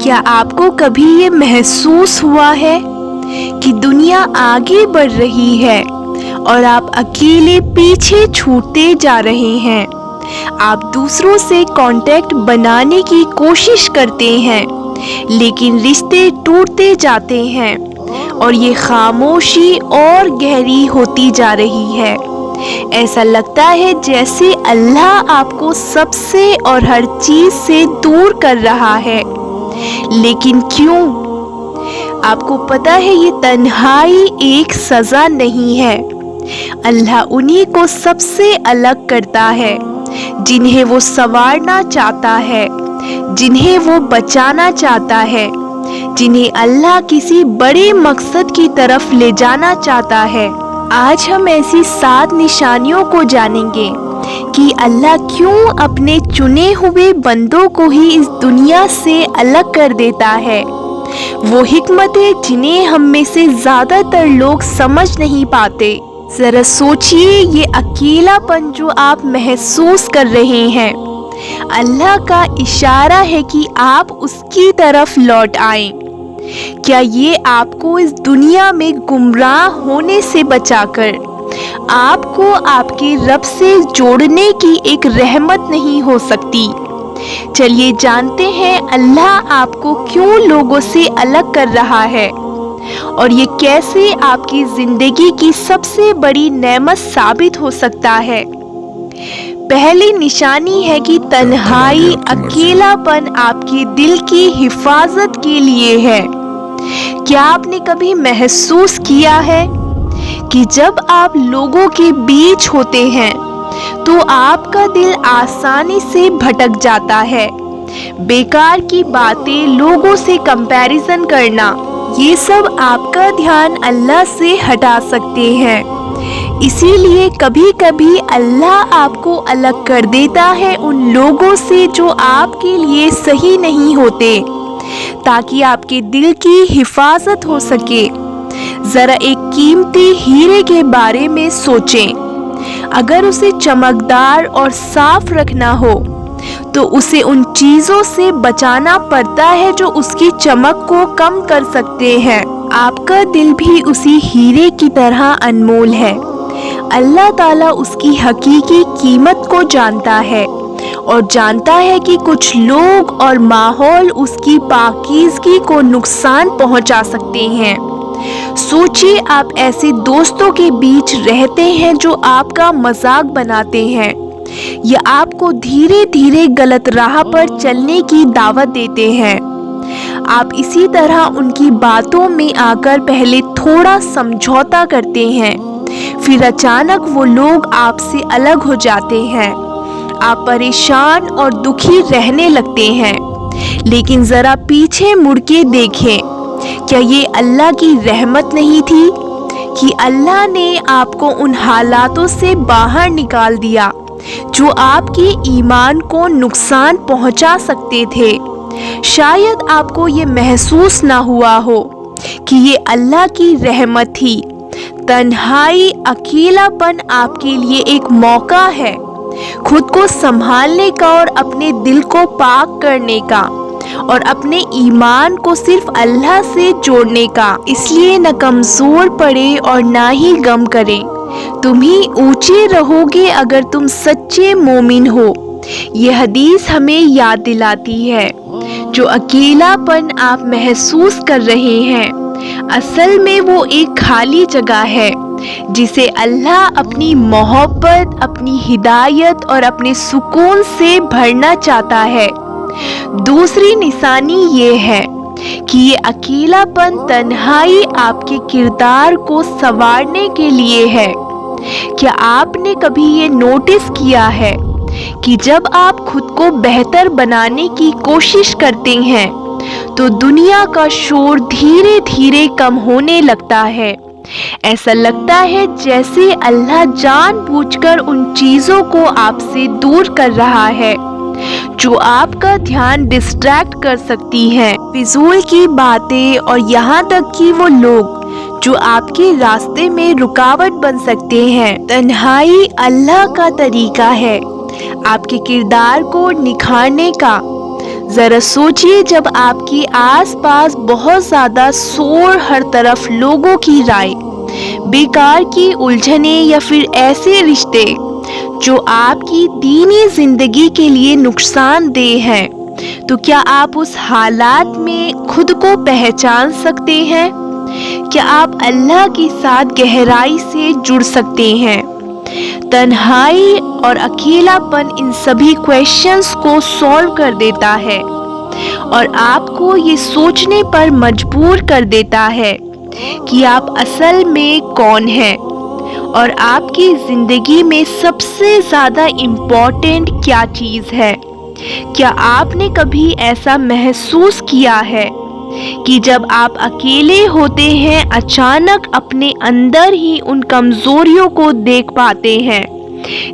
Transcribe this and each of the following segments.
کیا آپ کو کبھی یہ محسوس ہوا ہے کہ دنیا آگے بڑھ رہی ہے اور آپ اکیلے پیچھے چھوٹتے جا رہے ہیں؟ آپ دوسروں سے کانٹیکٹ بنانے کی کوشش کرتے ہیں لیکن رشتے ٹوٹتے جاتے ہیں اور یہ خاموشی اور گہری ہوتی جا رہی ہے۔ ایسا لگتا ہے جیسے اللہ آپ کو سب سے اور ہر چیز سے دور کر رہا ہے، لیکن کیوں؟ آپ کو پتہ ہے یہ تنہائی ایک سزا نہیں ہے۔ اللہ انہی کو سب سے الگ کرتا ہے جنہیں وہ سنوارنا چاہتا ہے، جنہیں وہ بچانا چاہتا ہے، جنہیں اللہ کسی بڑے مقصد کی طرف لے جانا چاہتا ہے۔ آج ہم ایسی 7 نشانیوں کو جانیں گے کہ اللہ کیوں اپنے چنے ہوئے بندوں کو ہی اس دنیا سے الگ کر دیتا ہے۔ وہ حکمتیں جنہیں ہم میں سے زیادہ تر لوگ سمجھ نہیں پاتے۔ ذرا سوچئے، یہ اکیلا پن جو آپ محسوس کر رہے ہیں، اللہ کا اشارہ ہے کہ آپ اس کی طرف لوٹ آئیں۔ کیا یہ آپ کو اس دنیا میں گمراہ ہونے سے بچا کر آپ کو آپ کے رب سے جوڑنے کی ایک رحمت نہیں ہو سکتی؟ چلیے جانتے ہیں اللہ آپ کو کیوں لوگوں سے الگ کر رہا ہے اور یہ کیسے آپ کی زندگی کی سب سے بڑی نعمت ثابت ہو سکتا ہے۔ پہلی نشانی ہے کہ تنہائی، اکیلا پن آپ کے دل کی حفاظت کے لیے ہے۔ کیا آپ نے کبھی محسوس کیا ہے کہ جب آپ لوگوں کے بیچ ہوتے ہیں تو آپ کا دل آسانی سے بھٹک جاتا ہے؟ بیکار کی باتیں، لوگوں سے کمپیریزن کرنا، یہ سب آپ کا دھیان اللہ سے ہٹا سکتے ہیں۔ اسی لیے کبھی کبھی اللہ آپ کو الگ کر دیتا ہے ان لوگوں سے جو آپ کے لیے صحیح نہیں ہوتے، تاکہ آپ کے دل کی حفاظت ہو سکے۔ ذرا ایک قیمتی ہیرے کے بارے میں سوچیں۔ اگر اسے چمکدار اور صاف رکھنا ہو تو اسے ان چیزوں سے بچانا پڑتا ہے جو اس کی چمک کو کم کر سکتے ہیں۔ آپ کا دل بھی اسی ہیرے کی طرح انمول ہے۔ اللہ تعالیٰ اس کی حقیقی قیمت کو جانتا ہے اور جانتا ہے کہ کچھ لوگ اور ماحول اس کی پاکیزگی کو نقصان پہنچا سکتے ہیں۔ سوچئے، آپ ایسے دوستوں کے بیچ رہتے ہیں جو آپ کا مذاق بناتے ہیں یا آپ کو دھیرے دھیرے غلط راہ پر چلنے کی دعوت دیتے ہیں۔ آپ اسی طرح ان کی باتوں میں آ کر پہلے تھوڑا سمجھوتا کرتے ہیں، پھر اچانک وہ لوگ آپ سے الگ ہو جاتے ہیں۔ آپ پریشان اور دکھی رہنے لگتے ہیں، لیکن ذرا پیچھے مڑ کے دیکھیں، کیا یہ اللہ کی رحمت نہیں تھی کہ اللہ نے آپ کو ان حالاتوں سے باہر نکال دیا جو آپ کے ایمان کو نقصان پہنچا سکتے تھے؟ شاید آپ کو یہ محسوس نہ ہوا ہو کہ یہ اللہ کی رحمت تھی۔ تنہائی، اکیلا پن آپ کے لیے ایک موقع ہے خود کو سنبھالنے کا اور اپنے دل کو پاک کرنے کا اور اپنے ایمان کو صرف اللہ سے جوڑنے کا۔ اس لیے نہ کمزور پڑے اور نہ ہی غم کریں، تم ہی اونچے رہو گے اگر تم سچے مومن ہو۔ یہ حدیث ہمیں یاد دلاتی ہے جو اکیلا پن آپ محسوس کر رہے ہیں، اصل میں وہ ایک خالی جگہ ہے جسے اللہ اپنی محبت، اپنی ہدایت اور اپنے سکون سے بھرنا چاہتا ہے۔ دوسری نشانی یہ ہے کہ یہ اکیلا پن، تنہائی آپ کے کردار کو سنوارنے کے لیے ہے۔ کیا آپ نے کبھی یہ نوٹس کیا ہے کہ جب آپ خود کو بہتر بنانے کی کوشش کرتے ہیں تو دنیا کا شور دھیرے دھیرے کم ہونے لگتا ہے؟ ایسا لگتا ہے جیسے اللہ جان بوجھ کر ان چیزوں کو آپ سے دور کر رہا ہے جو آپ کا دھیان ڈسٹریکٹ کر سکتی ہیں۔ فضول کی باتیں اور یہاں تک کہ وہ لوگ جو آپ کے راستے میں رکاوٹ بن سکتے ہیں۔ تنہائی اللہ کا طریقہ ہے آپ کے کردار کو نکھارنے کا۔ ذرا سوچیے جب آپ کے آس پاس بہت زیادہ شور، ہر طرف لوگوں کی رائے، بیکار کی الجھنیں یا پھر ایسے رشتے جو آپ کی دینی زندگی کے لیے نقصان دہ ہیں، تو کیا آپ اس حالات میں خود کو پہچان سکتے ہیں؟ کیا آپ اللہ کے ساتھ گہرائی سے جڑ سکتے ہیں؟ تنہائی اور اکیلا پن ان سبھی کویشچنز کو سالو کر دیتا ہے اور آپ کو یہ سوچنے پر مجبور کر دیتا ہے کہ آپ اصل میں کون ہیں اور آپ کی زندگی میں سب سے زیادہ امپورٹنٹ کیا چیز ہے۔ کیا آپ نے کبھی ایسا محسوس کیا ہے کہ جب آپ اکیلے ہوتے ہیں اچانک اپنے اندر ہی ان کمزوریوں کو دیکھ پاتے ہیں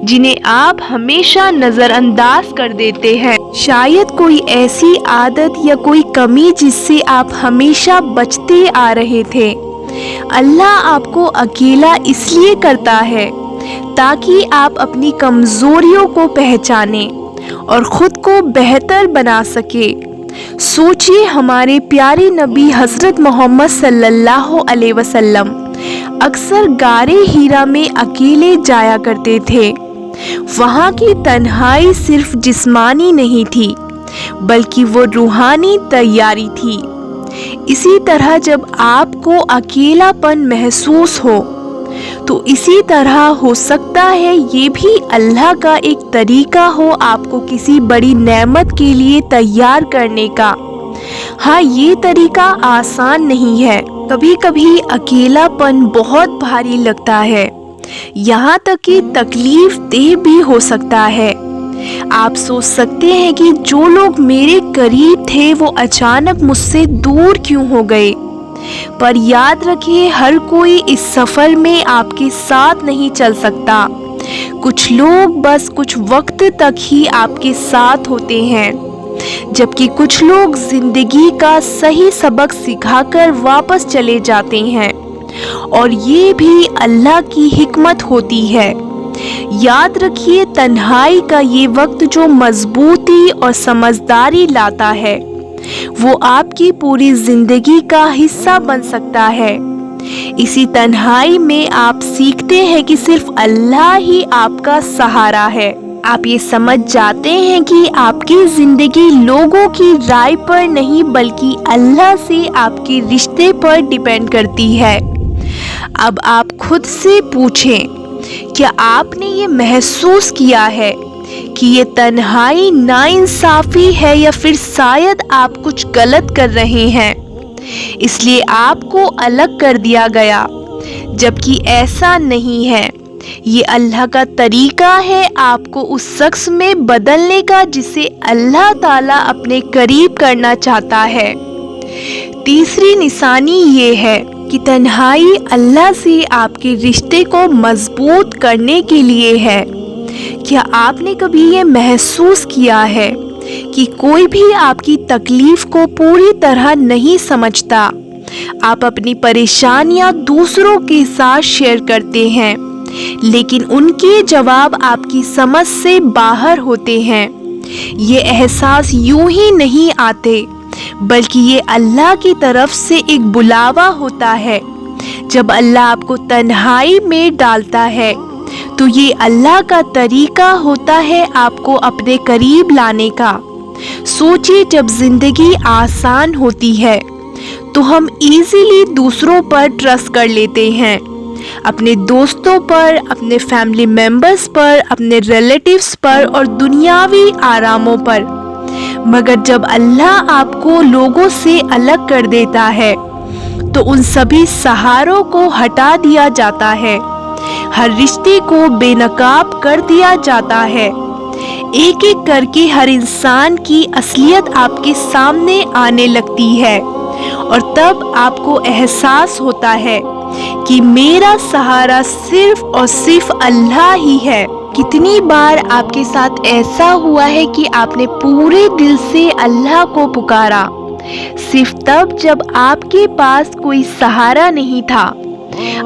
جنہیں آپ ہمیشہ نظر انداز کر دیتے ہیں؟ شاید کوئی ایسی عادت یا کوئی کمی جس سے آپ ہمیشہ بچتے آ رہے تھے۔ اللہ آپ کو اکیلا اس لیے کرتا ہے تاکہ آپ اپنی کمزوریوں کو پہچانیں اور خود کو بہتر بنا سکے۔ سوچیے ہمارے پیارے نبی حضرت محمد صلی اللہ علیہ وسلم اکثر غارِ حرا میں اکیلے جایا کرتے تھے۔ وہاں کی تنہائی صرف جسمانی نہیں تھی بلکہ وہ روحانی تیاری تھی۔ اسی طرح جب آپ کو اکیلا پن محسوس ہو تو اسی طرح ہو سکتا ہے یہ بھی اللہ کا ایک طریقہ ہو آپ کو کسی بڑی نعمت کے لیے تیار کرنے کا۔ ہاں، یہ طریقہ آسان نہیں ہے، کبھی کبھی اکیلا پن بہت بھاری لگتا ہے، یہاں تک کہ تکلیف دہ بھی ہو سکتا ہے۔ آپ سوچ سکتے ہیں کہ جو لوگ میرے قریب تھے وہ اچانک مجھ سے دور کیوں ہو گئے؟ پر یاد رکھیے ہر کوئی اس سفر میں آپ کے ساتھ نہیں چل سکتا۔ کچھ لوگ بس کچھ وقت تک ہی آپ کے ساتھ ہوتے ہیں، جبکہ کچھ لوگ زندگی کا صحیح سبق سکھا کر واپس چلے جاتے ہیں، اور یہ بھی اللہ کی حکمت ہوتی ہے۔ یاد رکھیے تنہائی کا یہ وقت جو مضبوطی اور سمجھداری لاتا ہے وہ آپ کی پوری زندگی کا حصہ بن سکتا ہے۔ اسی تنہائی میں آپ سیکھتے ہیں کہ صرف اللہ ہی آپ کا سہارا ہے۔ آپ یہ سمجھ جاتے ہیں کہ آپ کی زندگی لوگوں کی رائے پر نہیں بلکہ اللہ سے آپ کے رشتے پر ڈیپینڈ کرتی ہے۔ اب آپ خود سے پوچھیں، کیا آپ نے یہ محسوس کیا ہے کہ یہ تنہائی ناانصافی ہے یا پھر شاید آپ کچھ غلط کر رہے ہیں اس لیے آپ کو الگ کر دیا گیا؟ جبکہ ایسا نہیں ہے، یہ اللہ کا طریقہ ہے آپ کو اس شخص میں بدلنے کا جسے اللہ تعالیٰ اپنے قریب کرنا چاہتا ہے۔ تیسری نشانی یہ ہے کہ تنہائی اللہ سے آپ کے رشتے کو مضبوط کرنے کے لیے ہے۔ کیا آپ نے کبھی یہ محسوس کیا ہے کہ کوئی بھی آپ کی تکلیف کو پوری طرح نہیں سمجھتا؟ آپ اپنی پریشانیاں دوسروں کے ساتھ شیئر کرتے ہیں لیکن ان کے جواب آپ کی سمجھ سے باہر ہوتے ہیں۔ یہ احساس یوں ہی نہیں آتے بلکہ یہ اللہ کی طرف سے ایک بلاوا ہوتا ہے۔ جب اللہ آپ کو تنہائی میں ڈالتا ہے تو یہ اللہ کا طریقہ ہوتا ہے آپ کو اپنے قریب لانے کا۔ سوچیے جب زندگی آسان ہوتی ہے تو ہم ایزیلی دوسروں پر ٹرسٹ کر لیتے ہیں، اپنے دوستوں پر، اپنے فیملی ممبرز پر، اپنے ریلیٹیوز پر اور دنیاوی آراموں پر۔ مگر جب اللہ آپ کو لوگوں سے الگ کر دیتا ہے تو ان سبھی سہاروں کو ہٹا دیا جاتا ہے، ہر رشتے کو بے نقاب کر دیا جاتا ہے۔ ایک ایک کر کے ہر انسان کی اصلیت آپ کے سامنے آنے لگتی ہے اور تب آپ کو احساس ہوتا ہے کہ میرا سہارا صرف اور صرف اللہ ہی ہے۔ کتنی بار آپ کے ساتھ ایسا ہوا ہے کہ آپ نے پورے دل سے اللہ کو پکارا صرف تب جب آپ کے پاس کوئی سہارا نہیں تھا،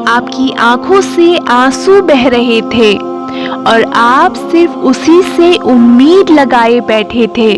آپ کی آنکھوں سے آنسو بہہ رہے تھے اور آپ صرف اسی سے امید لگائے بیٹھے تھے۔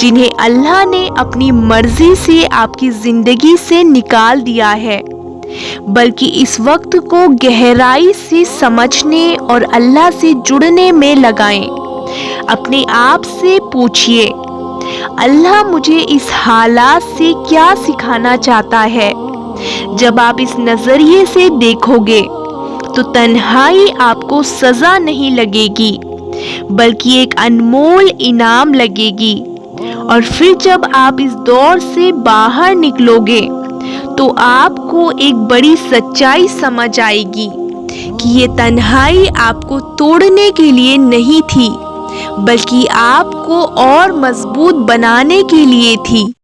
جنہیں اللہ نے اپنی مرضی سے آپ کی زندگی سے نکال دیا ہے، بلکہ اس وقت کو گہرائی سے سمجھنے اور اللہ سے جڑنے میں لگائیں۔ اپنے آپ سے پوچھئے، اللہ مجھے اس حالات سے کیا سکھانا چاہتا ہے؟ جب آپ اس نظریے سے دیکھو گے تو تنہائی آپ کو سزا نہیں لگے گی بلکہ ایک انمول انعام لگے گی، اور پھر جب آپ اس دور سے باہر نکلو گے تو آپ کو ایک بڑی سچائی سمجھ آئے گی کہ یہ تنہائی آپ کو توڑنے کے لیے نہیں تھی بلکہ آپ کو اور مضبوط بنانے کے لیے تھی۔